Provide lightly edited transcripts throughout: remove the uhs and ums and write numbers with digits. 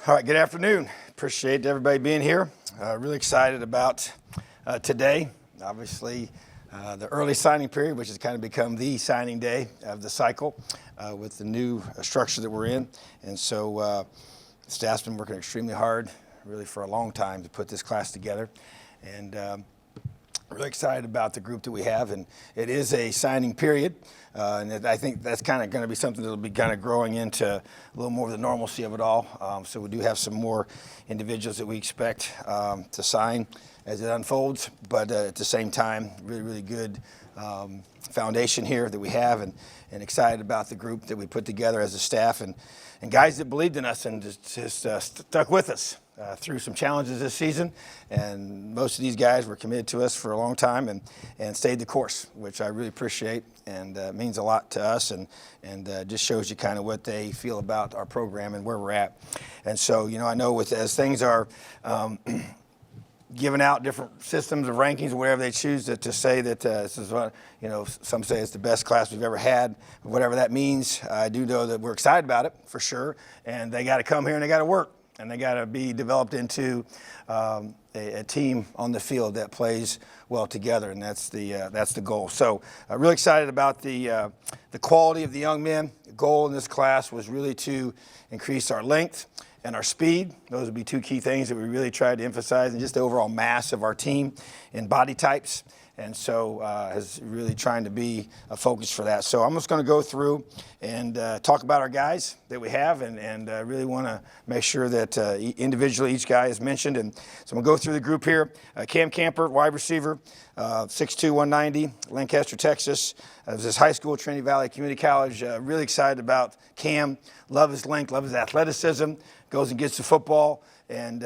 All right, good afternoon. Appreciate everybody being here. Really excited about today. Obviously, the early signing period, which has kind of become the signing day of the cycle with the new structure that we're in. And so the staff's been working extremely hard, really for a long time, to put this class together. And really excited about the group that we have, and it is a signing period, and I think that's kind of going to be something that will be kind of growing into a little more of the normalcy of it all. So we do have some more individuals that we expect to sign as it unfolds, but at the same time, really good foundation here that we have, and excited about the group that we put together as a staff, and guys that believed in us and just stuck with us through some challenges this season. And most of these guys were committed to us for a long time and stayed the course, which I really appreciate, and means a lot to us, and just shows you kind of what they feel about our program and where we're at. And so, you know, I know as things are giving out different systems of rankings or whatever they choose to say that this is what, you know, some say it's the best class we've ever had, whatever that means. I do know that we're excited about it for sure, and they got to come here and they got to work, and they got to be developed into a team on the field that plays well together, and that's the goal. So really excited about the quality of the young men. The goal in this class was really to increase our length and our speed. Those would be two key things that we really tried to emphasize, and just the overall mass of our team and body types. And so is really trying to be a focus for that. So I'm just going to go through and talk about our guys that we have, and really want to make sure that individually each guy is mentioned. And so I'm going to go through the group here. Cam Camper, wide receiver, 6'2", 190, Lancaster, Texas. Was his high school, Trinity Valley Community College. Really excited about Cam. Love his length, love his athleticism. Goes and gets the football. And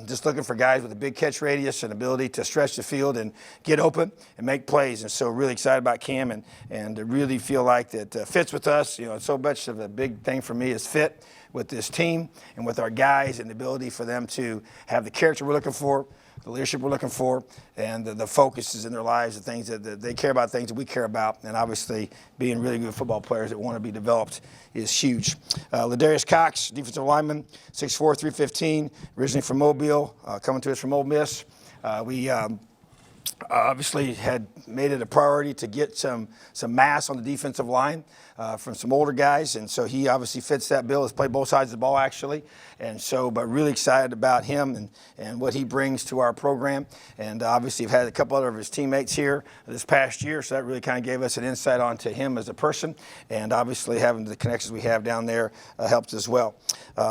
just looking for guys with a big catch radius and ability to stretch the field and get open and make plays. And so really excited about Cam, and really feel like that fits with us. You know, so much of a big thing for me is fit with this team and with our guys, and the ability for them to have the character we're looking for, the leadership we're looking for, and the focuses in their lives, the things that they care about, things that we care about, and obviously being really good football players that want to be developed is huge. Ladarius Cox, defensive lineman, 6'4", 315, originally from Mobile, coming to us from Ole Miss. We obviously had made it a priority to get some mass on the defensive line from some older guys, and so he obviously fits that bill. Has played both sides of the ball, actually, and so, but really excited about him and what he brings to our program. And obviously have had a couple other of his teammates here this past year, so that really kind of gave us an insight onto him as a person, and obviously having the connections we have down there helped as well.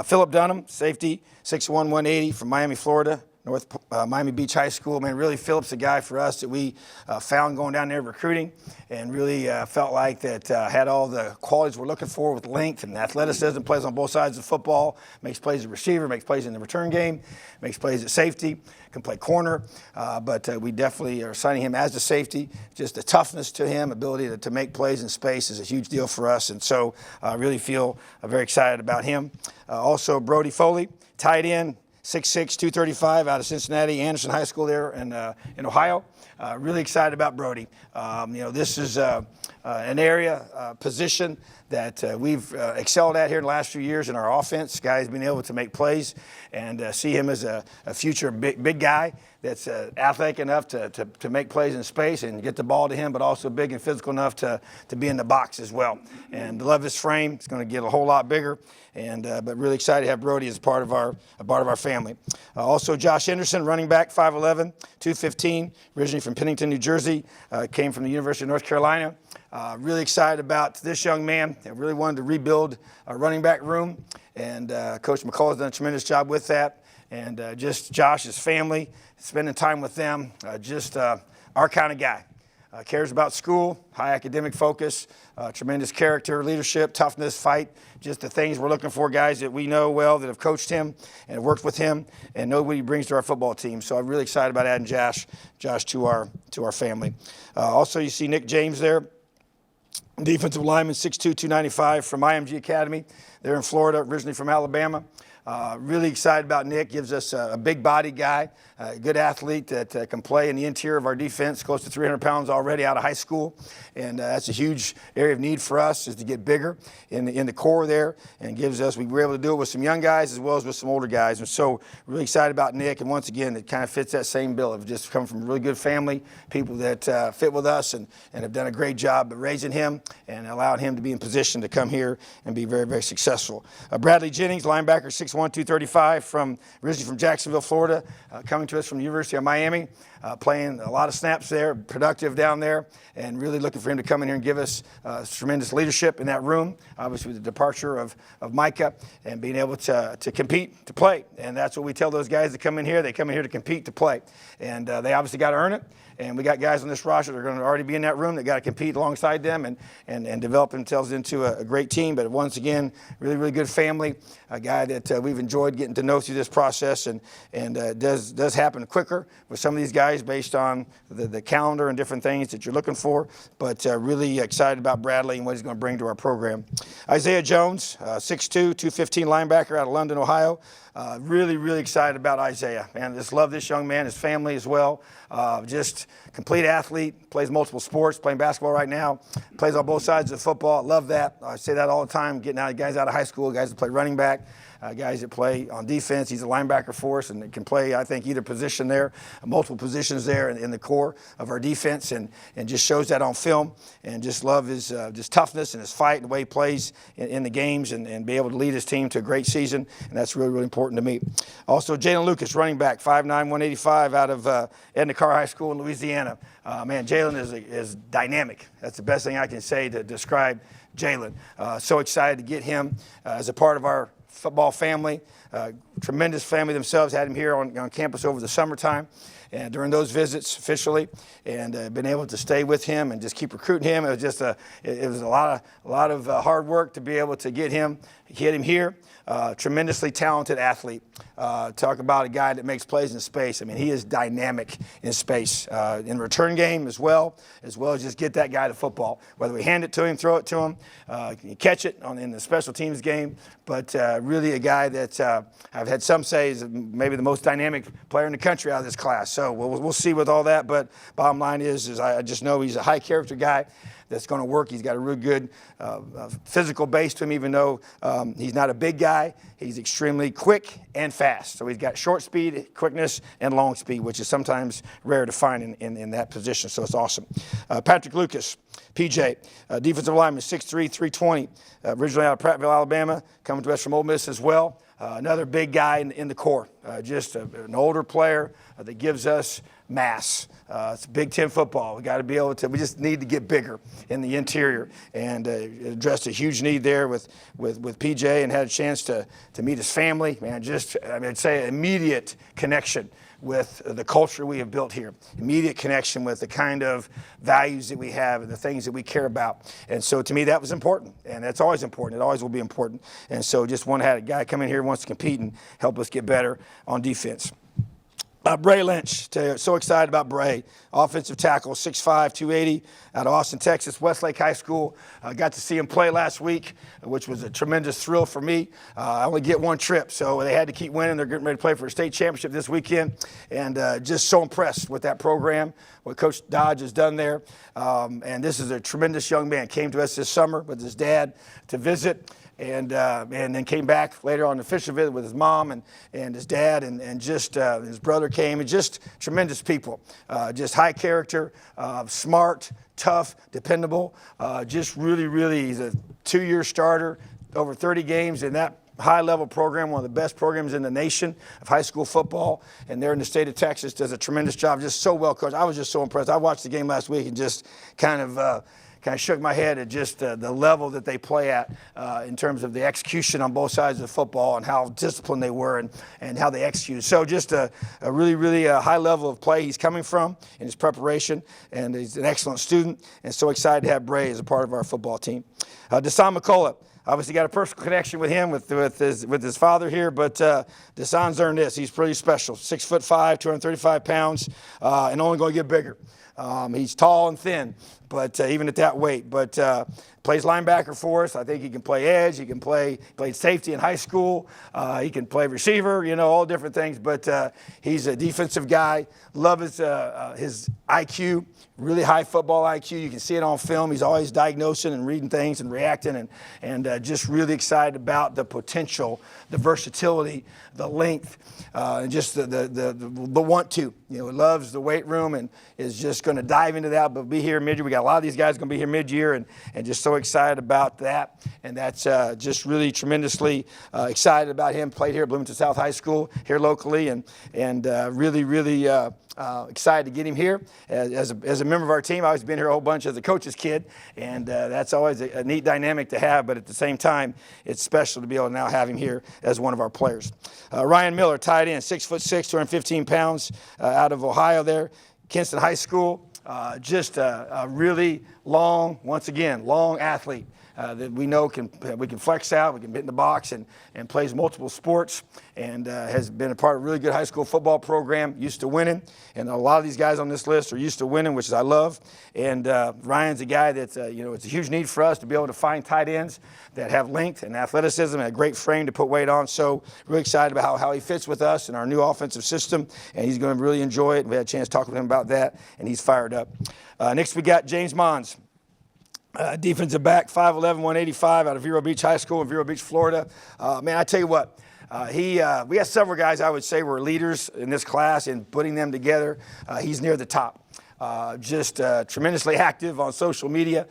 Philip Dunham, safety, 6'1", 180, from Miami, Florida. North Miami Beach High School. Man, really Philip's a guy for us that we found going down there recruiting, and really felt like that had all the qualities we're looking for with length and athleticism, plays on both sides of the football, makes plays as a receiver, makes plays in the return game, makes plays at safety, can play corner, but we definitely are signing him as a safety. Just the toughness to him, ability to make plays in space is a huge deal for us, and so I really feel very excited about him. Also, Brody Foley, tight end, 6'6", 235, out of Cincinnati, Anderson High School there in Ohio. Really excited about Brody. You know, this is an area, position that we've excelled at here in the last few years in our offense. Guys being able to make plays, and see him as a future big guy that's athletic enough to make plays in space and get the ball to him, but also big and physical enough to be in the box as well. And love his frame. It's going to get a whole lot bigger. And but really excited to have Brody as part of our family. Also, Josh Henderson, running back, 5'11", 215, originally from Pennington, New Jersey, came from the University of North Carolina. Really excited about this young man. I really wanted to rebuild our running back room, and Coach McCall has done a tremendous job with that. And just Josh's family, spending time with them, just our kind of guy. Cares about school, high academic focus, tremendous character, leadership, toughness, fight, just the things we're looking for, guys that we know well, that have coached him and have worked with him and know what he brings to our football team. So I'm really excited about adding Josh to our family. Also, you see Nick James there. Defensive lineman, 6'2", 295 from IMG Academy. They're in Florida, originally from Alabama. Really excited about Nick. Gives us a big body guy, a good athlete that can play in the interior of our defense, close to 300 pounds already out of high school. And that's a huge area of need for us, is to get bigger in the core there. And gives us, we were able to do it with some young guys as well as with some older guys. And so really excited about Nick. And once again, it kind of fits that same bill of just coming from a really good family, people that fit with us and have done a great job of raising him and allowing him to be in position to come here and be very, very successful. Bradley Jennings, linebacker, 6'1", 235 originally from Jacksonville, Florida, coming to us from the University of Miami, playing a lot of snaps there, productive down there, and really looking for him to come in here and give us tremendous leadership in that room, obviously with the departure of Micah, and being able to compete, to play. And that's what we tell those guys that come in here. They come in here to compete, to play. And they obviously got to earn it. And we got guys on this roster that are going to already be in that room that got to compete alongside them and develop themselves into a great team. But once again, really, really good family, a guy that we've enjoyed getting to know through this process, and does happen quicker with some of these guys based on the calendar and different things that you're looking for. But really excited about Bradley and what he's going to bring to our program. Isaiah Jones, 6'2", 215 linebacker out of London, Ohio. Really, really excited about Isaiah, man. Just love this young man, his family as well. Just complete athlete, plays multiple sports, playing basketball right now, plays on both sides of the football. Love that. I say that all the time, getting guys out of high school, guys that play running back, guys that play on defense. He's a linebacker for us and can play, I think, either position there, multiple positions there in the core of our defense, and just shows that on film. And just love his just toughness and his fight and the way he plays in the games, and be able to lead his team to a great season. And that's really, really important to me. Also, Jalen Lucas, running back, 5'9", 185 out of Edna Carr High School in Louisiana. Man, Jalen is dynamic. That's the best thing I can say to describe Jalen. So excited to get him as a part of our football family. Tremendous family themselves. Had him here on campus over the summertime and during those visits officially, and been able to stay with him and just keep recruiting him. It was just a lot of hard work to be able to get him here. Tremendously talented athlete. Talk about a guy that makes plays in space. I mean, he is dynamic in space, in return game as well as just get that guy the football. Whether we hand it to him, throw it to him, catch it in the special teams game. But really a guy that I've had some say is maybe the most dynamic player in the country out of this class. So we'll see with all that. But bottom line is I just know he's a high character guy that's going to work. He's got a real good physical base to him, even though he's not a big guy. He's extremely quick and fast. So he's got short speed, quickness, and long speed, which is sometimes rare to find in that position. So it's awesome. Patrick Lucas, PJ, defensive lineman, 6'3", 320, originally out of Prattville, Alabama, coming to us from Ole Miss as well. Another big guy in the core, just an older player that gives us mass. It's Big Ten football. We got to be able to. We just need to get bigger in the interior, and addressed a huge need there with PJ, and had a chance to meet his family. Man, I'd say immediate connection with the culture we have built here, immediate connection with the kind of values that we have and the things that we care about. And so to me, that was important, and that's always important. It always will be important. And so just want to have a guy come in here who wants to compete and help us get better on defense. Bray Lynch, so excited about Bray. Offensive tackle, 6'5", 280, out of Austin, Texas, Westlake High School. Got to see him play last week, which was a tremendous thrill for me. I only get one trip, so they had to keep winning. They're getting ready to play for a state championship this weekend, and just so impressed with that program, what Coach Dodge has done there. And this is a tremendous young man. Came to us this summer with his dad to visit. And then came back later on an official visit with his mom and his dad, and just his brother came, and just tremendous people. Just high character, smart, tough, dependable. Just really, really, he's a 2-year starter, over 30 games in that high-level program, one of the best programs in the nation of high school football, and there in the state of Texas, does a tremendous job, just so well coached. I was just so impressed. I watched the game last week and just kind of shook my head at just the level that they play at in terms of the execution on both sides of the football, and how disciplined they were and how they executed. So just a really, really high level of play he's coming from in his preparation, and he's an excellent student, and so excited to have Bray as a part of our football team. Desan McCullough. Obviously got a personal connection with him, with his father here, but Desan's earned this. He's pretty special. 6'5", 235 pounds, and only going to get bigger. He's tall and thin, but even at that weight. But plays linebacker for us. I think he can play edge. He can played safety in high school. He can play receiver, all different things. But he's a defensive guy. Love his IQ, really high football IQ. You can see it on film. He's always diagnosing and reading things and reacting, and just really excited about the potential, the versatility, the length, and just the want to. Loves the weight room and is just going to dive into that. But be here mid-year. We got a lot of these guys going to be here mid-year, and just so excited about that. And that's just really tremendously excited about him. Played here at Bloomington South High School here locally, and really excited to get him here as a member of our team. I've always been here a whole bunch as a coach's kid, and that's always a neat dynamic to have. But at the same time, it's special to be able to now have him here as one of our players. Ryan Miller, tight end, 6'6", 215 pounds, out of Ohio there, Kinston High School. Just a really long athlete. That we know we can flex out, we can hit in the box, and plays multiple sports, and has been a part of a really good high school football program, used to winning. And a lot of these guys on this list are used to winning, which I love. And Ryan's a guy that's, it's a huge need for us to be able to find tight ends that have length and athleticism and a great frame to put weight on. So really excited about how he fits with us in our new offensive system, and he's going to really enjoy it. We had a chance to talk with him about that, and he's fired up. Next we got James Mons. Defensive back, 5'11", 185, out of Vero Beach High School in Vero Beach, Florida. Man, I tell you what, we got several guys I would say were leaders in this class, and putting them together, he's near the top. Just tremendously active on social media,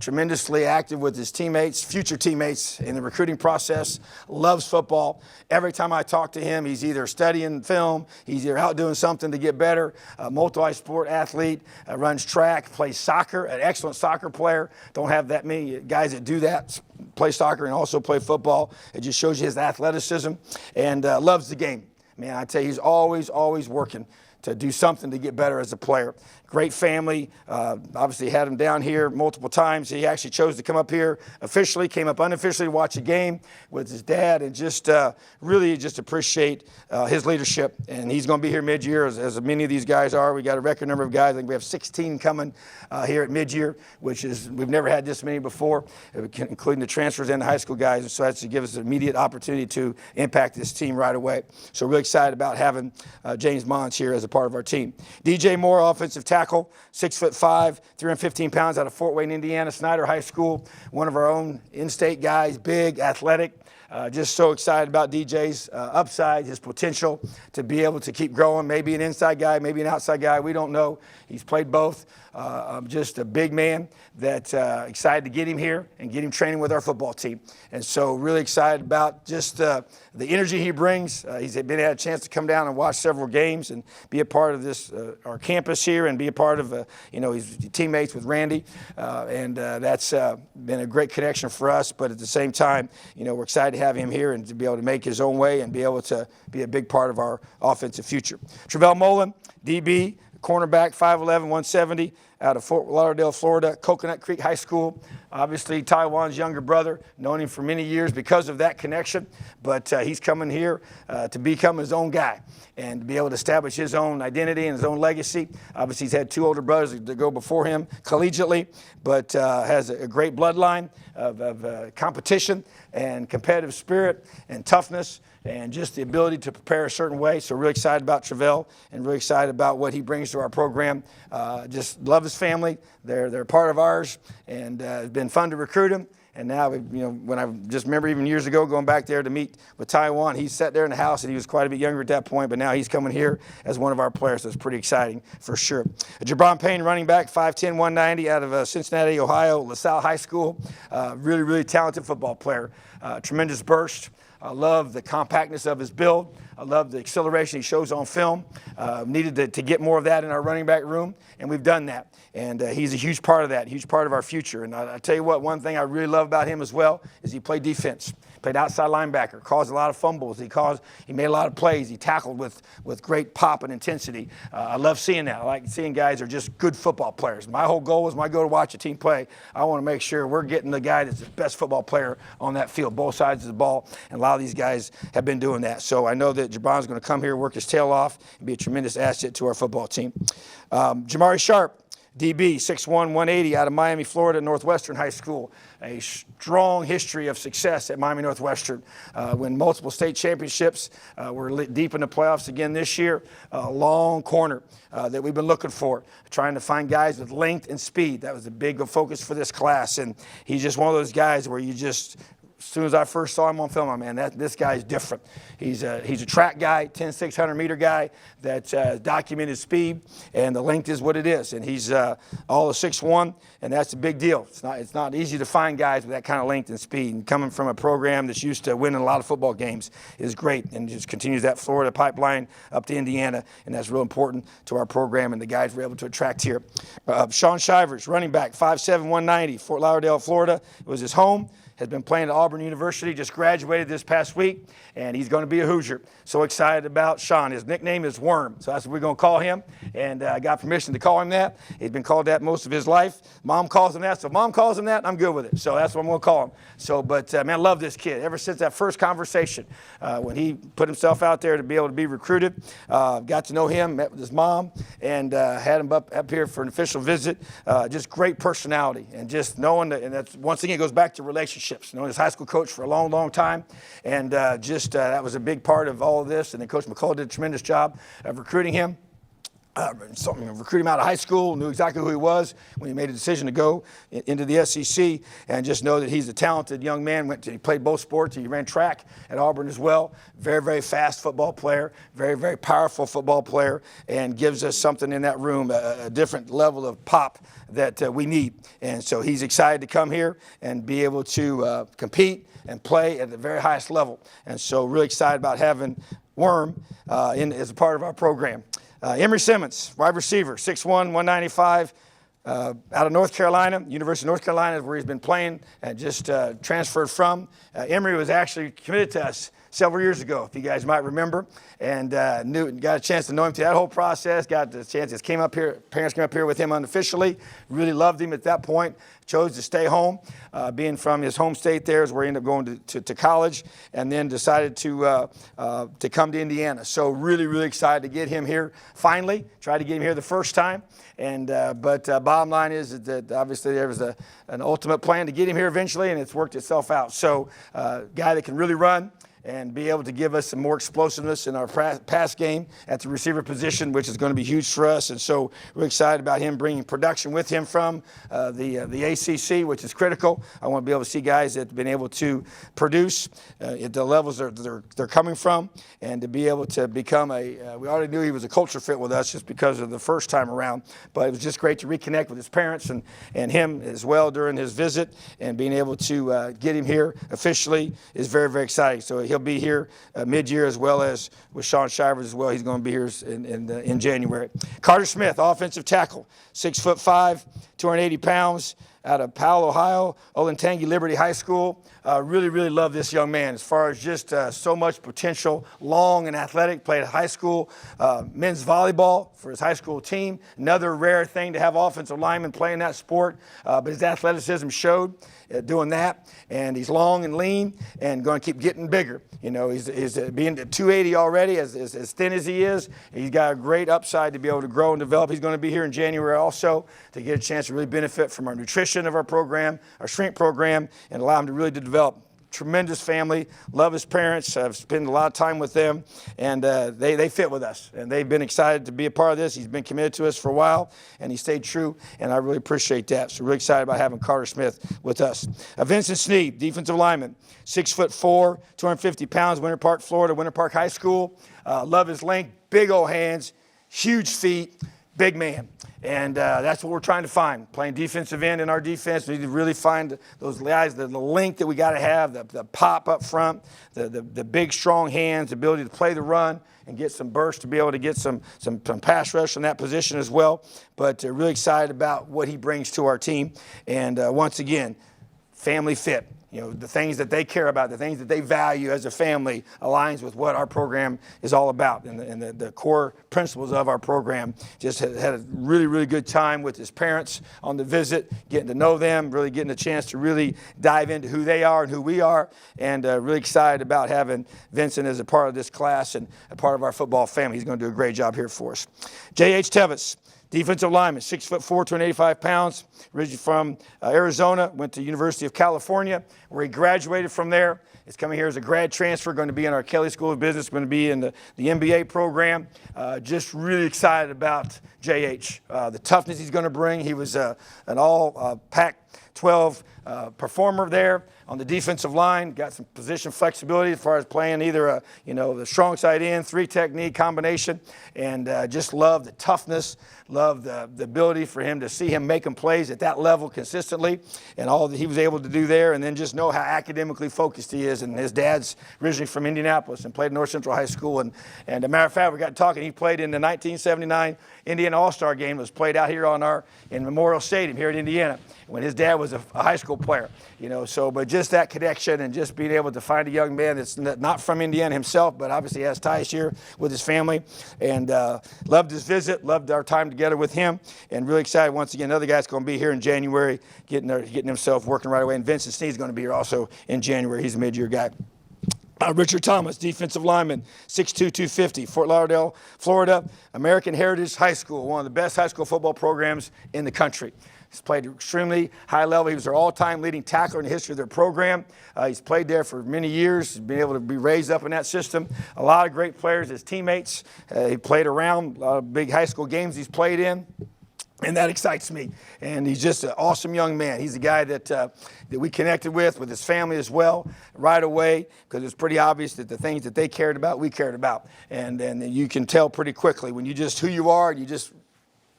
tremendously active with his teammates, future teammates in the recruiting process, loves football. Every time I talk to him, he's either studying film, he's either out doing something to get better, multi-sport athlete, runs track, plays soccer, an excellent soccer player. Don't have that many guys that do that, play soccer and also play football. It just shows you his athleticism, and loves the game. Man, I tell you, he's always working to do something to get better as a player. Great family. Obviously had him down here multiple times. He actually chose to come up here officially, came up unofficially to watch a game with his dad, and just really just appreciate his leadership. And he's going to be here mid-year, as many of these guys are. We got a record number of guys. I think we have 16 coming here at mid-year, which is, we've never had this many before, including the transfers and the high school guys. So that's to give us an immediate opportunity to impact this team right away. So really excited about having James Mons here as a part of our team. DJ Moore, offensive tackle, 6'5", 315 pounds, out of Fort Wayne, Indiana, Snyder High School. One of our own in-state guys, big, athletic. Just so excited about DJ's upside, his potential to be able to keep growing. Maybe an inside guy, maybe an outside guy. We don't know. He's played both. Just a big man that's excited to get him here and get him training with our football team. And so really excited about just the energy he brings. He's had a chance to come down and watch several games and be a part of this, our campus here, and be a part of, his teammates with Randy. And that's been a great connection for us. But at the same time, we're excited to have him here and to be able to make his own way and be able to be a big part of our offensive future. Travell Mullen, DB, cornerback, 5'11", 170, out of Fort Lauderdale, Florida, Coconut Creek High School. Obviously, Taiwan's younger brother, known him for many years because of that connection. But he's coming here to become his own guy and to be able to establish his own identity and his own legacy. Obviously, he's had two older brothers that go before him collegiately, but has a great bloodline of competition and competitive spirit and toughness, and just the ability to prepare a certain way. So really excited about Travell and really excited about what he brings to our program. Just love his family. They're part of ours, and it's been fun to recruit him. And now, when I just remember even years ago going back there to meet with Taiwan, he sat there in the house and he was quite a bit younger at that point, but now he's coming here as one of our players. So it's pretty exciting for sure. Jabron Payne, running back, 5'10", 190, out of Cincinnati, Ohio, LaSalle High School. Really talented football player. Tremendous burst. I love the compactness of his build. I love the acceleration he shows on film. Needed to get more of that in our running back room, and we've done that. And he's a huge part of that, huge part of our future. And I tell you what, one thing I really love about him as well is he played defense. played outside linebacker, caused a lot of fumbles. He made a lot of plays. He tackled with great pop and intensity. I love seeing that. I like seeing guys who are just good football players. My whole goal is when I go to watch a team play, I want to make sure we're getting the guy that's the best football player on that field, both sides of the ball, and a lot of these guys have been doing that. So I know that Jabron's going to come here, work his tail off, and be a tremendous asset to our football team. Jamari Sharp, DB, 6'1", 180, out of Miami, Florida, Northwestern High School. A strong history of success at Miami Northwestern. Win multiple state championships. We're deep in the playoffs again this year. A long corner that we've been looking for, trying to find guys with length and speed. That was a big focus for this class. And he's just one of those guys where you just, as soon as I first saw him on film, this guy's different. He's a track guy, 600 meter guy that documented speed, and the length is what it is. And he's all of 6'1", and that's a big deal. It's not easy to find guys with that kind of length and speed. And coming from a program that's used to winning a lot of football games is great, and just continues that Florida pipeline up to Indiana, and that's real important to our program and the guys we're able to attract here. Sean Shivers, running back, 5'7", 190, Fort Lauderdale, Florida. It was his home. Has been playing at Auburn University, just graduated this past week, and he's going to be a Hoosier. So excited about Sean. His nickname is Worm, so that's what we're going to call him, and I got permission to call him that. He's been called that most of his life. Mom calls him that, so if Mom calls him that, I'm good with it. So that's what I'm going to call him. So, but man, I love this kid. Ever since that first conversation, when he put himself out there to be able to be recruited, got to know him, met with his mom, and had him up here for an official visit. Just great personality, and just knowing that, and that's once again, it goes back to relationships. Knowing his high school coach for a long, long time, and that was a big part of all of this. And then Coach McCullough did a tremendous job of recruiting him. Recruit him out of high school, knew exactly who he was when he made a decision to go into the SEC, and just know that he's a talented young man. He played both sports. He ran track at Auburn as well. Very, very fast football player, very, very powerful football player, and gives us something in that room, a different level of pop that we need. And so he's excited to come here and be able to compete and play at the very highest level. And so really excited about having Worm as a part of our program. Emory Simmons, wide receiver, 6'1", 195, out of North Carolina, University of North Carolina is where he's been playing and just transferred from. Emory was actually committed to us several years ago, if you guys might remember, and got a chance to know him through that whole process, got the chance, parents came up here with him unofficially, really loved him at that point, chose to stay home, being from his home state there is where he ended up going to college, and then decided to come to Indiana. So really, really excited to get him here finally, tried to get him here the first time, and but bottom line is that obviously there was an ultimate plan to get him here eventually, and it's worked itself out. So guy that can really run and be able to give us some more explosiveness in our pass game at the receiver position, which is going to be huge for us. And so we're excited about him bringing production with him from the ACC, which is critical. I want to be able to see guys that have been able to produce at the levels they're coming from, and to be able to become we already knew he was a culture fit with us just because of the first time around, but it was just great to reconnect with his parents and him as well during his visit, and being able to get him here officially is very, very exciting. So he'll be here mid-year, as well as with Sean Shivers as well. He's going to be here in January. Carter Smith, offensive tackle, 6'5", 280 pounds, out of Powell, Ohio, Olentangy Liberty High School. Really, really love this young man as far as just so much potential, long and athletic, played at high school, men's volleyball for his high school team. Another rare thing to have offensive linemen playing that sport, but his athleticism showed doing that, and he's long and lean and going to keep getting bigger. You know, he's being at 280 already, as thin as he is. He's got a great upside to be able to grow and develop. He's going to be here in January also to get a chance to really benefit from our nutrition of our program, our strength program, and allow him to really develop. Tremendous family, love his parents. I've spent a lot of time with them, and they fit with us, and they've been excited to be a part of this. He's been committed to us for a while, and he stayed true, and I really appreciate that. So really excited about having Carter Smith with us. Vincent Snead, defensive lineman, 6'4", 250 pounds, Winter Park, Florida, Winter Park High School. Love his length, big old hands, huge feet, big man. And that's what we're trying to find. Playing defensive end in our defense, we need to really find those guys, the length that we got to have, the pop up front, the big, strong hands, the ability to play the run and get some burst to be able to get some pass rush in that position as well. But really excited about what he brings to our team. And once again, family fit. the things that they care about, the things that they value as a family aligns with what our program is all about. And the core principles of our program. Just had a really, really good time with his parents on the visit, getting to know them, really getting a chance to really dive into who they are and who we are, and really excited about having Vincent as a part of this class and a part of our football family. He's going to do a great job here for us. J.H. Tevis. Defensive lineman, 6'4", 285 pounds, originally from Arizona, went to University of California, where he graduated from there. He's coming here as a grad transfer, going to be in our Kelly School of Business, going to be in the MBA program. Just really excited about JH, the toughness he's going to bring. He was an all Pac-12 performer there on the defensive line, got some position flexibility as far as playing either the strong side in, 3 technique combination, and just love the toughness, love the ability for him to see him making plays at that level consistently, and all that he was able to do there, and then just know how academically focused he is. And his dad's originally from Indianapolis and played at North Central High School, and a matter of fact, we got talking, he played in the 1979 Indiana All-Star game that was played out here in Memorial Stadium here in Indiana when his dad was a high school player, but just that connection and just being able to find a young man that's not from Indiana himself, but obviously has ties here with his family, and loved his visit, loved our time together with him, and really excited once again. Another guy's going to be here in January, getting himself working right away, and Vincent Snead is going to be here also in January. He's a mid-year guy. Richard Thomas, defensive lineman, 6'2", 250, Fort Lauderdale, Florida, American Heritage High School, one of the best high school football programs in the country. He's played extremely high level. He was their all-time leading tackler in the history of their program. He's played there for many years. He's been able to be raised up in that system. A lot of great players as teammates. He played around a lot of big high school games he's played in. And that excites me. And he's just an awesome young man. He's a guy that we connected with his family as well right away, because it's pretty obvious that the things that they cared about, we cared about. And you can tell pretty quickly when you just who you are and you just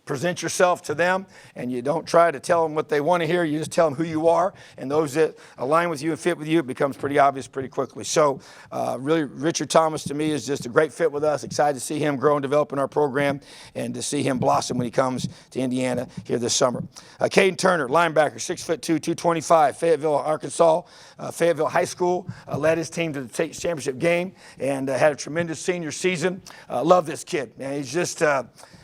present yourself to them, and you don't try to tell them what they want to hear. You just tell them who you are, and those that align with you and fit with you, it becomes pretty obvious pretty quickly. So really, Richard Thomas to me is just a great fit with us. Excited to see him grow and develop in our program, and to see him blossom when he comes to Indiana here this summer. Caden Turner, linebacker, 6'2", 225, Fayetteville, Arkansas, Fayetteville High School, led his team to the state championship game, and had a tremendous senior season. Love this kid, man. He's just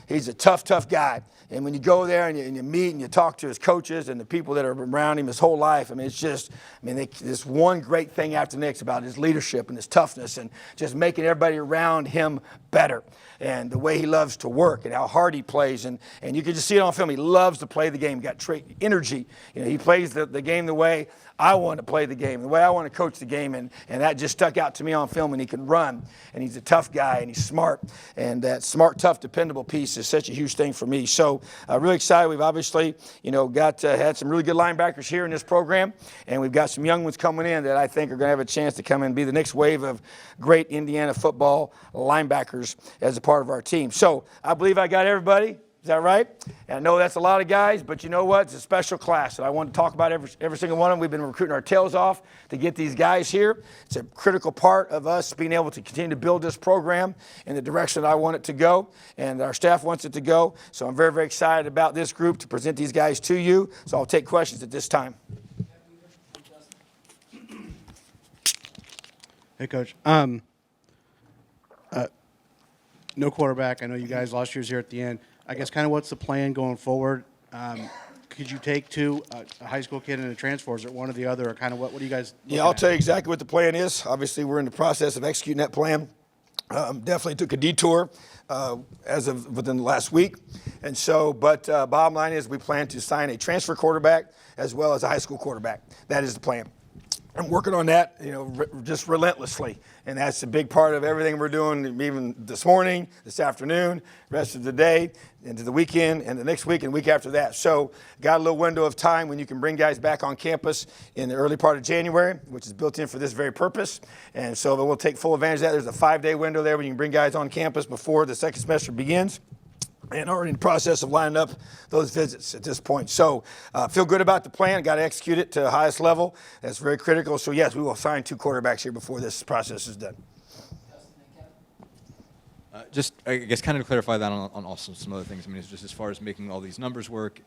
he's a tough guy. And when you go there and you meet and you talk to his coaches and the people that are around him his whole life, it's just, there's one great thing after the next about his leadership and his toughness and just making everybody around him better. And the way he loves to work and how hard he plays. And you can just see it on film. He loves to play the game. He got energy. He plays the game the way I want to play the game, the way I want to coach the game, and that just stuck out to me on film. And he can run, and he's a tough guy, and he's smart, and that smart, tough, dependable piece is such a huge thing for me. So really excited. We've obviously, had some really good linebackers here in this program, and we've got some young ones coming in that I think are going to have a chance to come in and be the next wave of great Indiana football linebackers as a part of our team. So I believe I got everybody. Is that right? And I know that's a lot of guys, but you know what? It's a special class, and I want to talk about every single one of them. We've been recruiting our tails off to get these guys here. It's a critical part of us being able to continue to build this program in the direction that I want it to go, and our staff wants it to go. So I'm very, very excited about this group to present these guys to you. So I'll take questions at this time. Hey, Coach. No quarterback. I know you guys lost yours here at the end. I guess kind of what's the plan going forward? Could you take two, a high school kid and a transfer, or is it one or the other, or kind of what do you guys Yeah, I'll tell you exactly what the plan is. Obviously, we're in the process of executing that plan. Definitely took a detour as of within the last week. And so, but bottom line is we plan to sign a transfer quarterback as well as a high school quarterback. That is the plan. I'm working on that, just relentlessly. And that's a big part of everything we're doing, even this morning, this afternoon, rest of the day, into the weekend, and the next week and week after that. So got a little window of time when you can bring guys back on campus in the early part of January, which is built in for this very purpose. And so we'll take full advantage of that. There's a 5-day window there when you can bring guys on campus before the second semester begins. And already in the process of lining up those visits at this point. So feel good about the plan. Got to execute it to the highest level. That's very critical. So, yes, we will sign 2 quarterbacks here before this process is done. Just, I guess, kind of to clarify that on also some other things. It's just as far as making all these numbers work.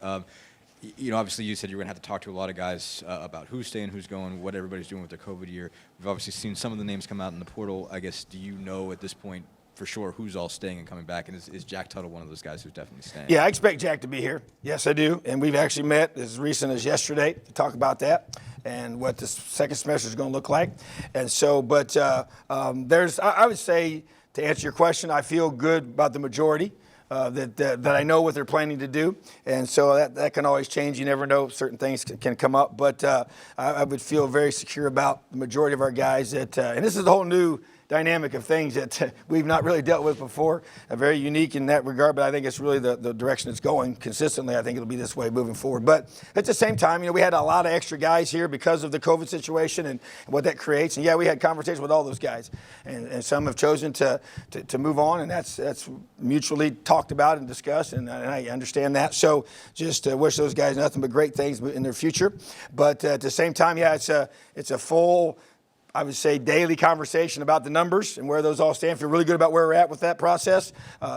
Obviously you said you're going to have to talk to a lot of guys about who's staying, who's going, what everybody's doing with their COVID year. We've obviously seen some of the names come out in the portal. I guess, do you know at this point for sure who's all staying and coming back? And is Jack Tuttle one of those guys who's definitely staying? Yeah, I expect Jack to be here. Yes, I do. And we've actually met as recent as yesterday to talk about that and what the second semester is going to look like. And so, but I would say, to answer your question, I feel good about the majority. That I know what they're planning to do, and so that can always change. You never know; certain things can come up, but I would feel very secure about the majority of our guys. That and this is the whole new dynamic of things that we've not really dealt with before. Very unique in that regard, but I think it's really the direction it's going consistently. I think it'll be this way moving forward. But at the same time, we had a lot of extra guys here because of the COVID situation and what that creates. And yeah, we had conversations with all those guys, and some have chosen to move on, and that's mutually talked about and discussed, and I understand that. So just wish those guys nothing but great things in their future. But at the same time, yeah, it's a full, I would say, daily conversation about the numbers and where those all stand. Feel really good about where we're at with that process.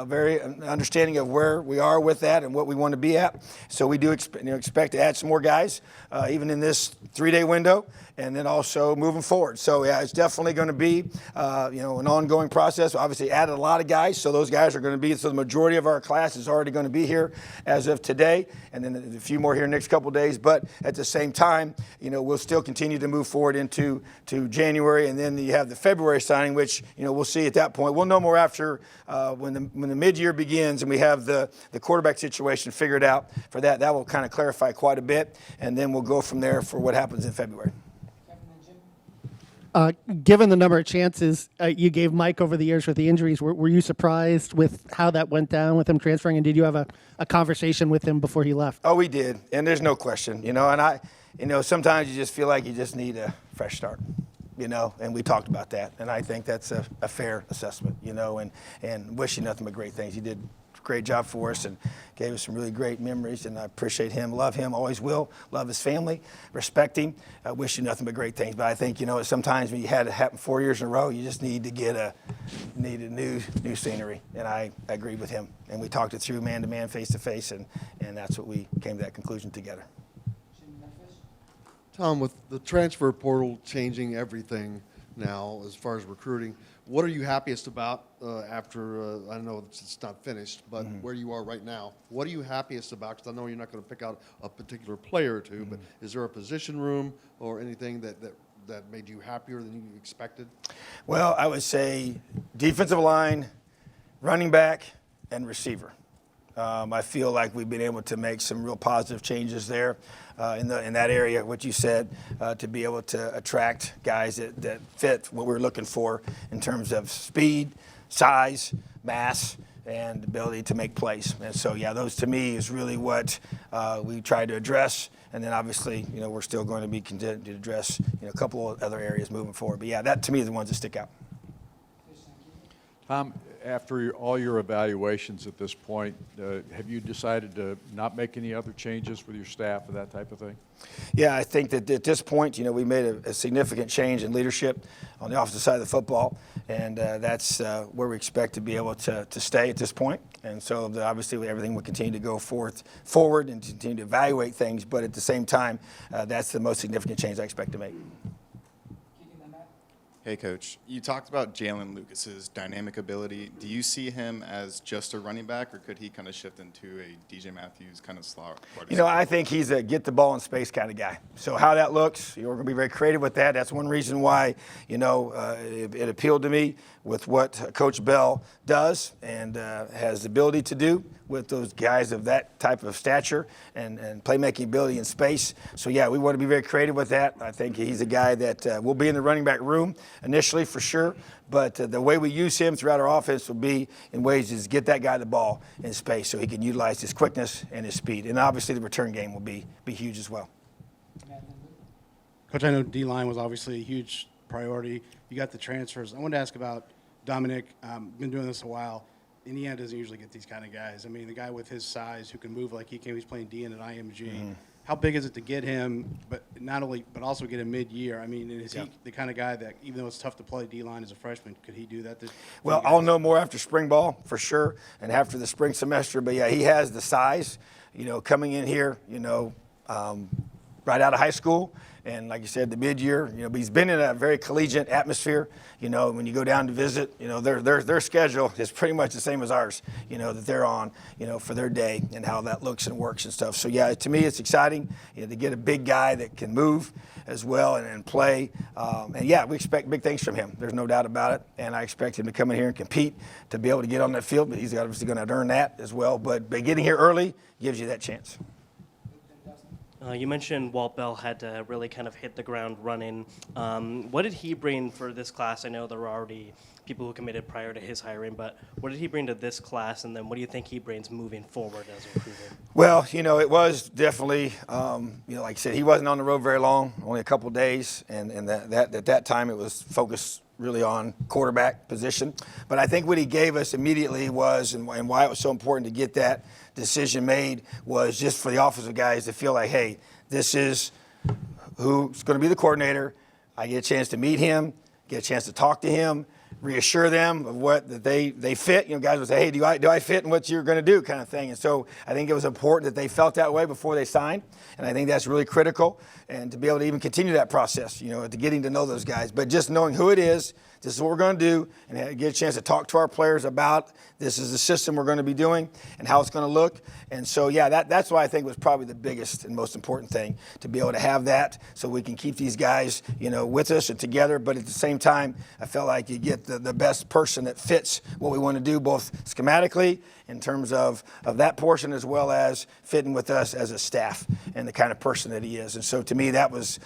Very understanding of where we are with that and what we want to be at. So we do expect to add some more guys, even in this 3-day window, and then also moving forward. So yeah, it's definitely going to be an ongoing process. Obviously added a lot of guys, so those guys are going to be. So the majority of our class is already going to be here as of today, and then a few more here in the next couple of days. But at the same time, we'll still continue to move forward into January, and then you have the February signing, which we'll see at that point. We'll know more after when the mid-year begins, and we have the quarterback situation figured out. For that will kind of clarify quite a bit, and then we'll go from there for what happens in February. Given the number of chances you gave Mike over the years with the injuries, were you surprised with how that went down with him transferring? And did you have a conversation with him before he left? Oh, we did, and there's no question. And sometimes you just feel like you just need a fresh start. And we talked about that, and I think that's a fair assessment. And wish you nothing but great things. He did a great job for us and gave us some really great memories, and I appreciate him, love him, always will, love his family, respect him. I wish you nothing but great things. But I think sometimes when you had it happen 4 years in a row, you just need to get a new scenery, and I agree with him. And we talked it through man to man, face to face, and that's what we came to that conclusion together. Tom, with the transfer portal changing everything now as far as recruiting, what are you happiest about after, I know it's not finished, but where you are right now? What are you happiest about? Because I know you're not going to pick out a particular player or two, but is there a position room or anything that made you happier than you expected? Well, I would say defensive line, running back, and receiver. I feel like we've been able to make some real positive changes there in that area, what you said, to be able to attract guys that fit what we're looking for in terms of speed, size, mass, and ability to make plays. And so, yeah, those to me is really what we tried to address. And then obviously, we're still going to be continuing to address a couple of other areas moving forward. But yeah, that to me is the ones that stick out. Tom, after all your evaluations at this point, have you decided to not make any other changes with your staff or that type of thing? Yeah, I think that at this point, we made a significant change in leadership on the offensive side of the football, and that's where we expect to be able to stay at this point. And so obviously everything will continue to go forward and continue to evaluate things, but at the same time, that's the most significant change I expect to make. Hey, Coach. You talked about Jalen Lucas's dynamic ability. Do you see him as just a running back, or could he kind of shift into a DJ Matthews kind of slot? I think he's a get the ball in space kind of guy. So how that looks, we're going to be very creative with that. That's one reason why, it appealed to me with what Coach Bell does and has the ability to do with those guys of that type of stature and playmaking ability in space. So, yeah, we want to be very creative with that. I think he's a guy that will be in the running back room initially for sure, but the way we use him throughout our offense will be in ways to get that guy the ball in space so he can utilize his quickness and his speed. And obviously the return game will be huge as well. Coach, I know D-line was obviously a huge priority. You got the transfers. I wanted to ask about Dominic. Been doing this a while. Indiana doesn't usually get these kind of guys. I mean, the guy with his size who can move like he can, he's playing D at IMG. Mm-hmm. How big is it to get him, but also get him mid-year? I mean, is he the kind of guy that, even though it's tough to play D-line as a freshman, could he do that? Well, I'll know more after spring ball for sure and after the spring semester. But, yeah, he has the size. coming in here, right out of high school. And like you said, the mid-year, but he's been in a very collegiate atmosphere. When you go down to visit, their schedule is pretty much the same as ours, that they're on, for their day and how that looks and works and stuff. So, yeah, to me, it's exciting, to get a big guy that can move as well and play. And, yeah, we expect big things from him. There's no doubt about it. And I expect him to come in here and compete to be able to get on that field. But he's obviously going to earn that as well. But getting here early gives you that chance. You mentioned Walt Bell had to really kind of hit the ground running. What did he bring for this class? I know there were already people who committed prior to his hiring, but what did he bring to this class, and then what do you think he brings moving forward as a recruiter? Well, it was definitely, like I said, he wasn't on the road very long, only a couple days, and that at that time it was focused really on quarterback position. But I think what he gave us immediately was, and why it was so important to get that decision made, was just for the offensive guys to feel like, hey, this is who's going to be the coordinator. I get a chance to meet him, get a chance to talk to him, reassure them of that they fit. Guys would say, hey, do I fit in what you're going to do, kind of thing. And so I think it was important that they felt that way before they signed. And I think that's really critical. And to be able to even continue that process, to getting to know those guys. But just knowing who it is, this is what we're going to do, and get a chance to talk to our players about this is the system we're going to be doing and how it's going to look. And so, yeah, that's what I think was probably the biggest and most important thing, to be able to have that so we can keep these guys, with us and together. But at the same time, I felt like you get the best person that fits what we want to do, both schematically in terms of that portion, as well as fitting with us as a staff and the kind of person that he is. And so to me, that was,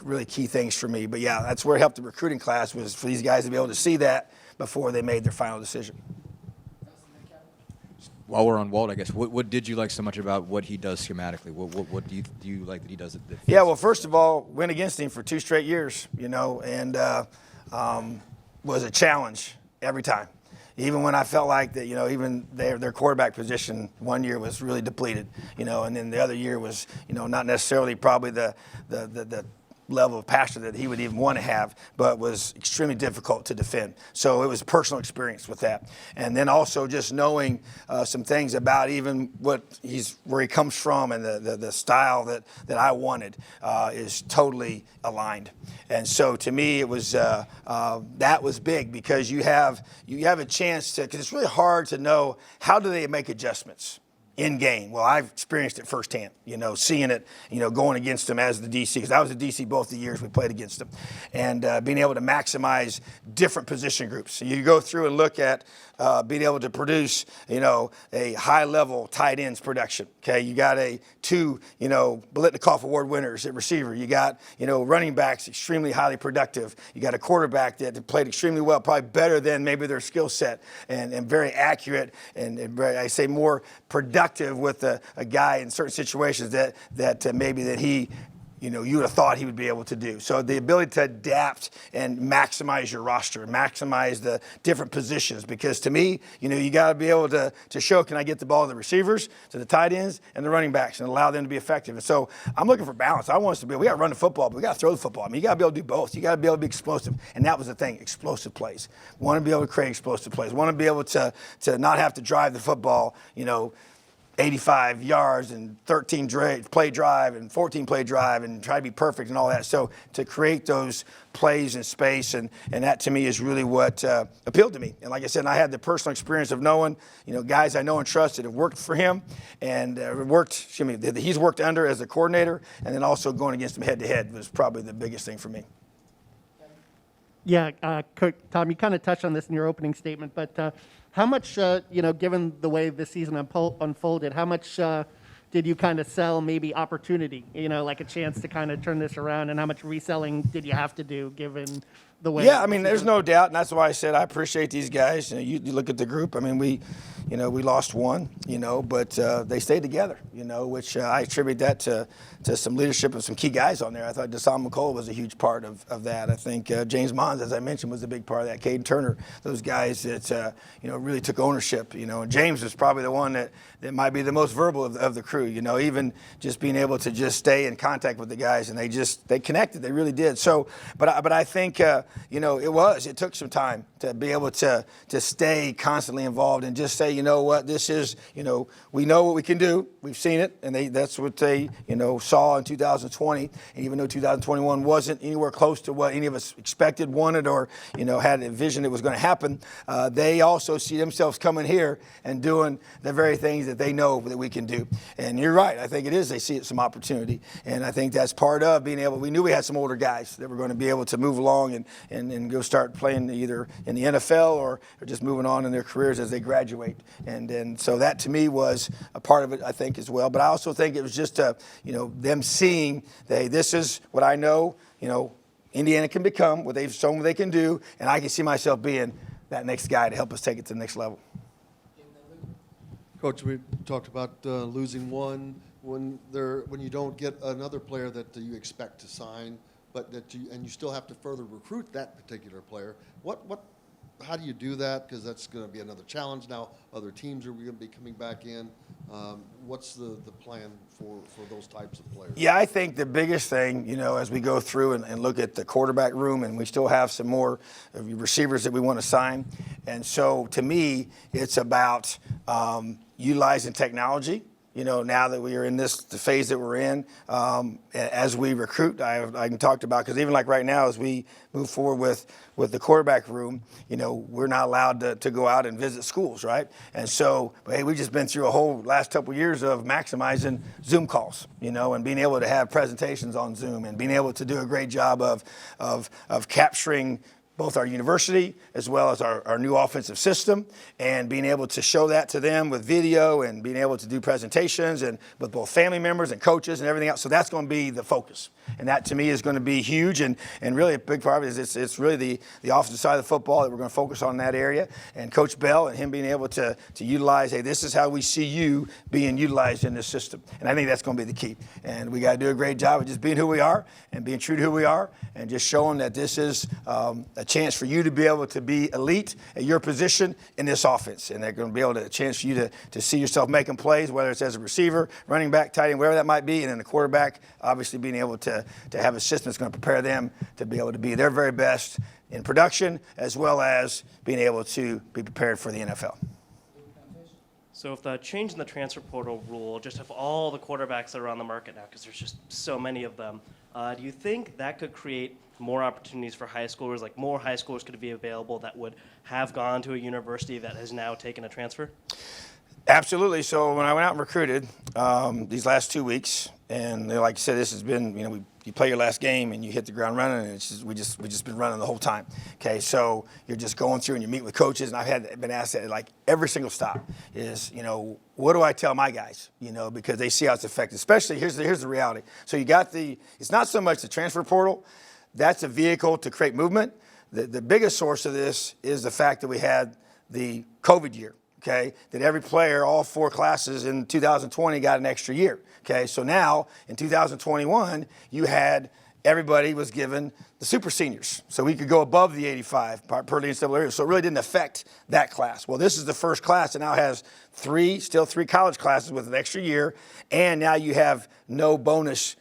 really key things for me. But yeah, that's where it helped the recruiting class, was for these guys to be able to see that before they made their final decision. While we're on Walt, I guess, what did you like so much about what he does schematically? What do you like that he does? Yeah, well, first of all, went against him for 2 straight years, and was a challenge every time. Even when I felt like that, even their quarterback position one year was really depleted, and then the other year was, not necessarily probably the level of passion that he would even want to have, but was extremely difficult to defend. So it was a personal experience with that. And then also just knowing some things about even where he comes from, and the style that I wanted is totally aligned. And so to me, it was that was big, because you have a chance to, because it's really hard to know how do they make adjustments in game. Well, I've experienced it firsthand, seeing it, going against them as the DC, because I was the DC both the years we played against them, and being able to maximize different position groups. So you go through and look at being able to produce, a high-level tight ends production. Okay, you got 2, Biletnikoff Award winners at receiver. You got, running backs extremely highly productive. You got a quarterback that played extremely well, probably better than maybe their skill set, and very accurate, and very, I say, more productive with a guy in certain situations that maybe that he, you would have thought he would be able to do. So the ability to adapt and maximize your roster, maximize the different positions, because to me, you got to be able to show, can I get the ball to the receivers, to the tight ends, and the running backs, and allow them to be effective. And so I'm looking for balance. I want us to be, we got to run the football, but we got to throw the football. I mean, you got to be able to do both. You got to be able to be explosive. And that was the thing, explosive plays. Want to be able to create explosive plays. Want to be able to not have to drive the football, 85 yards and 13 play drive and 14 play drive and try to be perfect and all that. So to create those plays in space, and that to me is really what appealed to me. And like I said, I had the personal experience of knowing, guys I know and trust that have worked for him, and he's worked under as a coordinator, and then also going against him head to head was probably the biggest thing for me. Yeah, Tom, you kind of touched on this in your opening statement, but how much, given the way the season unfolded, how much did you kind of sell maybe opportunity, like a chance to kind of turn this around, and how much reselling did you have to do given the way? Yeah, I mean, there's no doubt, and that's why I said I appreciate these guys. You look at the group. I mean, we lost one, but they stayed together, which I attribute that to some leadership of some key guys on there. I thought Deshaun McCullough was a huge part of that. I think James Mons, as I mentioned, was a big part of that. Caden Turner, those guys that really took ownership. And James was probably the one that might be the most verbal of the crew. Even just being able to just stay in contact with the guys, and they connected. They really did. So, but I think it took some time to be able to stay constantly involved and just say, you know what, this is, we know what we can do. We've seen it, and that's what they, saw in 2020. And even though 2021 wasn't anywhere close to what any of us expected, wanted, or, had a vision it was going to happen, they also see themselves coming here and doing the very things that they know that we can do. And you're right. I think it is. They see it some opportunity. And I think that's part of being able, we knew we had some older guys that were going to be able to move along and go start playing either in the NFL or just moving on in their careers as they graduate. And so that to me was a part of it, I think, as well. But I also think it was just, them seeing that, hey, this is what I know, Indiana can become, what they've shown they can do, and I can see myself being that next guy to help us take it to the next level. Coach, we talked about losing one when you don't get another player that you expect to sign, but you still have to further recruit that particular player. How do you do that? Because that's going to be another challenge now. Other teams are going to be coming back in. What's the plan for those types of players? Yeah, I think the biggest thing, as we go through and look at the quarterback room, and we still have some more receivers that we want to sign. And so to me, it's about utilizing technology. Now that we are in the phase that we're in, as we recruit, I can talk about, because even like right now, as we move forward with the quarterback room, we're not allowed to go out and visit schools, right? And so, hey, we've just been through a whole last couple of years of maximizing Zoom calls, and being able to have presentations on Zoom and being able to do a great job of capturing both our university as well as our new offensive system, and being able to show that to them with video and being able to do presentations and with both family members and coaches and everything else. So that's going to be the focus. And that to me is going to be huge, and really a big part of it is it's really the offensive side of the football that we're going to focus on in that area. And Coach Bell and him being able to utilize, hey, this is how we see you being utilized in this system. And I think that's going to be the key. And we got to do a great job of just being who we are and being true to who we are and just showing that this is a chance for you to be able to be elite at your position in this offense. And they're going to be able to a chance for you to see yourself making plays, whether it's as a receiver, running back, tight end, wherever that might be. And then the quarterback, obviously being able to have a system that's going to prepare them to be able to be their very best in production, as well as being able to be prepared for the NFL. So if the change in the transfer portal rule, just of all the quarterbacks that are on the market now, because there's just so many of them, do you think that could create more opportunities for high schoolers, like more high schoolers could be available that would have gone to a university that has now taken a transfer? Absolutely. So when I went out and recruited these last 2 weeks, and like you said, this has been, you play your last game and you hit the ground running, and we just been running the whole time. Okay, so you're just going through and you meet with coaches, and I've been asked that like every single stop is, what do I tell my guys? Because they see how it's affected. Especially here's the reality. So you got it's not so much the transfer portal. That's a vehicle to create movement. The biggest source of this is the fact that we had the COVID year. Okay, that every player, all 4 classes in 2020 got an extra year. Okay, so now in 2021, you had everybody was given the super seniors. So we could go above the 85 per the NCAA. So it really didn't affect that class. Well, this is the first class that now has still three college classes with an extra year, and now you have no bonus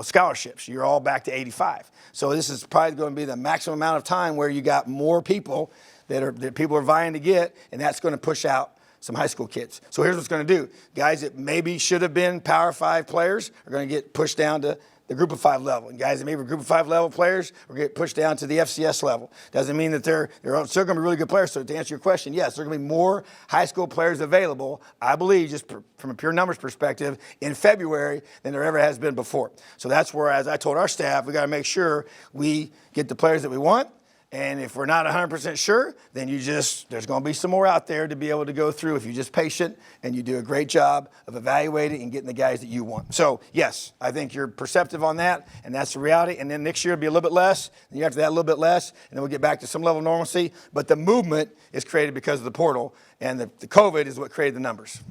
scholarships. You're all back to 85. So this is probably going to be the maximum amount of time where you got more people that people are vying to get, and that's going to push out some high school kids. So here's what's going to do. Guys that maybe should have been Power 5 players are going to get pushed down to the Group of 5 level. And guys that maybe were Group of 5 level players are going to get pushed down to the FCS level. Doesn't mean that they're still going to be really good players. So to answer your question, yes, there are going to be more high school players available, I believe, just from a pure numbers perspective, in February than there ever has been before. So that's where, as I told our staff, we got to make sure we get the players that we want. And if we're not 100% sure, then there's going to be some more out there to be able to go through if you're just patient and you do a great job of evaluating and getting the guys that you want. So, yes, I think you're perceptive on that, and that's the reality. And then next year it'll be a little bit less, and after that a little bit less, and then we'll get back to some level of normalcy. But the movement is created because of the portal, and the COVID is what created the numbers.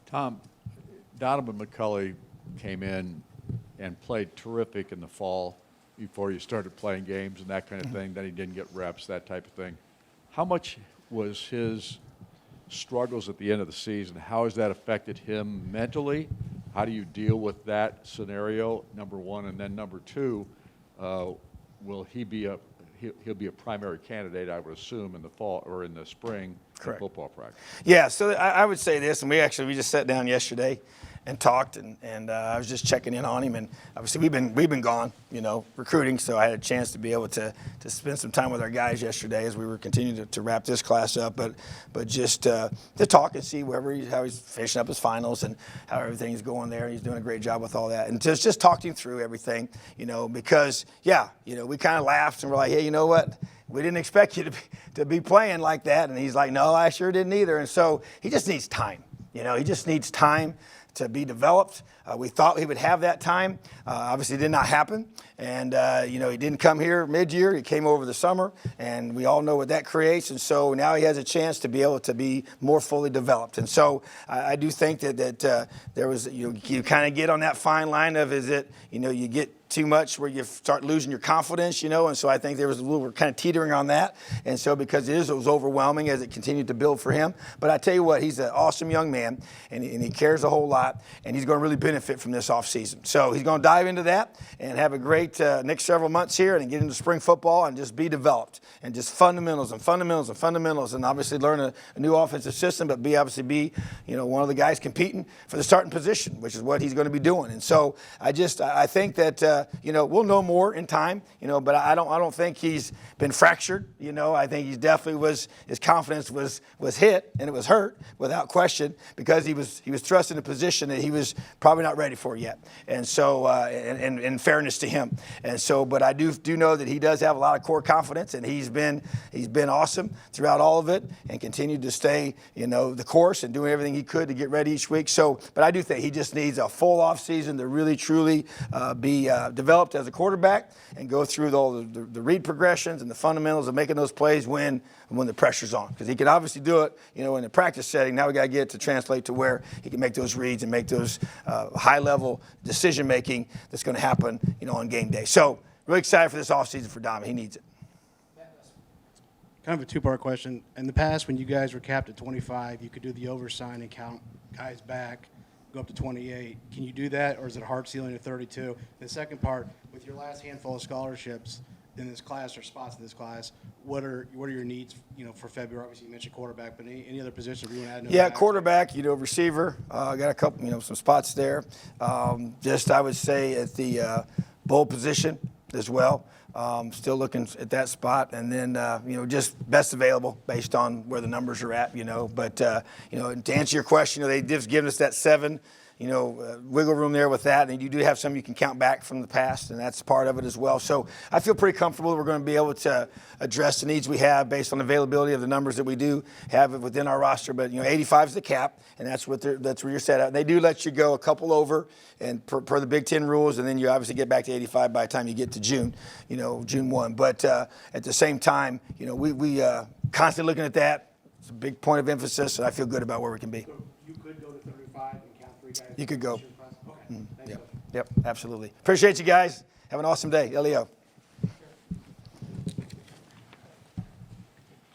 Tom, Donovan McCulley came in and played terrific in the fall before you started playing games and that kind of thing. Then he didn't get reps, that type of thing. How much was his struggles at the end of the season? How has that affected him mentally? How do you deal with that scenario, number one? And then number two, will he be he'll be a primary candidate, I would assume, in the fall or in the spring in football practice? Yeah, so I would say this, and we just sat down yesterday and talked, and I was just checking in on him, and obviously we've been gone, recruiting, so I had a chance to be able to spend some time with our guys yesterday as we were continuing to wrap this class up, but just to talk and see how he's finishing up his finals and how everything's going there. He's doing a great job with all that, and just talking through everything, because we kind of laughed and we're like, hey, you know what? We didn't expect you to be playing like that, and he's like, no, I sure didn't either, and so he just needs time. He just needs time to be developed. We thought he would have that time. Obviously, it did not happen. And, he didn't come here mid-year. He came over the summer, and we all know what that creates. And so now he has a chance to be able to be more fully developed. And so I do think that there was, you kind of get on that fine line of, is it, you get too much where you start losing your confidence, and so I think we're kind of teetering on that, and so because it was overwhelming as it continued to build for him. But I tell you what, he's an awesome young man, and he cares a whole lot, and he's going to really benefit from this offseason. So he's going to dive into that and have a great next several months here and get into spring football and just be developed and just fundamentals, and obviously learn a new offensive system, but obviously be one of the guys competing for the starting position, which is what he's going to be doing. And so I think that we'll know more in time, but I don't think he's been fractured. I think he definitely his confidence was hit and it was hurt without question because he was thrust in a position that he was probably not ready for yet. And so, and in fairness to him. And so, but I do know that he does have a lot of core confidence, and he's been awesome throughout all of it and continued to stay, the course and doing everything he could to get ready each week. So, but I do think he just needs a full off season to really truly be developed as a quarterback and go through all the read progressions and the fundamentals of making those plays when the pressure's on. Because he can obviously do it, in a practice setting. Now we got to get it to translate to where he can make those reads and make those high-level decision-making that's going to happen, on game day. So really excited for this offseason for Dom. He needs it. Kind of a two-part question. In the past, when you guys were capped at 25, you could do the oversign and count guys back, go up to 28. Can you do that, or is it a hard ceiling at 32? The second part, with your last handful of scholarships in this class or spots in this class, what are your needs, for February? Obviously, you mentioned quarterback, but any other positions you want to add? Yeah, quarterback, receiver. Got a couple, some spots there. I would say at the bowl position as well. Still looking at that spot, and then just best available based on where the numbers are at. But to answer your question, they've given us that 7. Wiggle room there with that, and you do have some you can count back from the past, and that's part of it as well. So I feel pretty comfortable that we're going to be able to address the needs we have based on availability of the numbers that we do have within our roster. But 85 is the cap, and that's where you're set at. And they do let you go a couple over, and per the Big Ten rules, and then you obviously get back to 85 by the time you get to June, June 1. But at the same time, we constantly looking at that. It's a big point of emphasis, and I feel good about where we can be. So you could go to 35 and count 3 guys? You could go. Okay. Thanks, Coach. Yep, absolutely. Appreciate you guys. Have an awesome day. Leo.